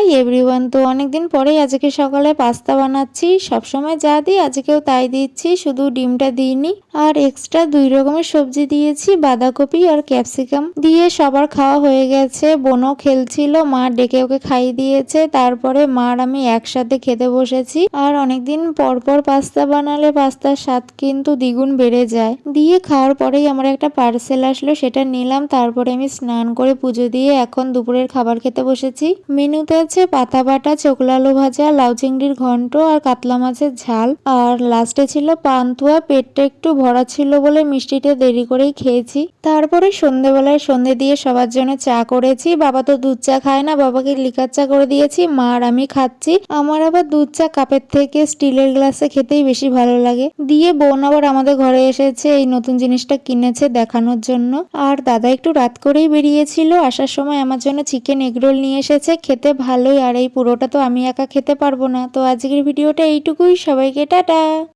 Hi everyone, তো অনেকদিন পরেই আজকে সকালে পাস্তা বানাচ্ছি। সবসময় যা দিই আজকেও তাই দিচ্ছি, শুধু ডিমটা দিইনি। আর এক্সট্রা 2 রকমের সবজি দিয়েছি, বাঁধাকপি আর ক্যাপসিকাম দিয়ে। সবার খাওয়া হয়ে গেছে, বোনও খেলছিল, মা ডেকে ওকে খাইয়ে দিয়েছে। তারপরে মার আমি একসাথে খেতে বসেছি। আর অনেকদিন পর পর পাস্তা বানালে পাস্তার স্বাদ কিন্তু দ্বিগুণ বেড়ে যায়। দিয়ে খাওয়ার পরেই আমার একটা পার্সেল আসলো, সেটা নিলাম। তারপরে আমি স্নান করে পুজো দিয়ে এখন দুপুরের খাবার খেতে বসেছি। মেনুতে আছে পাতা বাটা, চোকলা আলু ভাজা, লাউ চিংড়ির ঘন্ট আর কাতলা মাছের ঝাল। আর লাস্টে ছিল পান্তুয়া। পেটটা একটু ভরা ছিল বলে মিষ্টিটা দেরি করেই খেয়েছি। তারপরে সন্ধেবেলায় সন্ধে দিয়ে সবার জন্য চা করেছি। বাবা তো দুধ চা খায় না, বাবাকে লিকার চা করে দিয়েছি। মা আর আমি খাচ্ছি। আমার আবার দুধ চা কাপের থেকে স্টিলের গ্লাসে খেতেই বেশি ভালো লাগে। দিয়ে বোন আবার আমাদের ঘরে এসেছে, এই নতুন জিনিসটা কিনেছে দেখানোর জন্য। আর দাদা একটু রাত করেই বেরিয়েছিল, আসার সময় আমার জন্য চিকেন এগরোল নিয়ে এসেছে। খেতে ভালোই, আর এই পুরোটা তো আমি একা খেতে পারবো না। তো আজকের ভিডিওটা এইটুকুই, সবাইকে টাটা।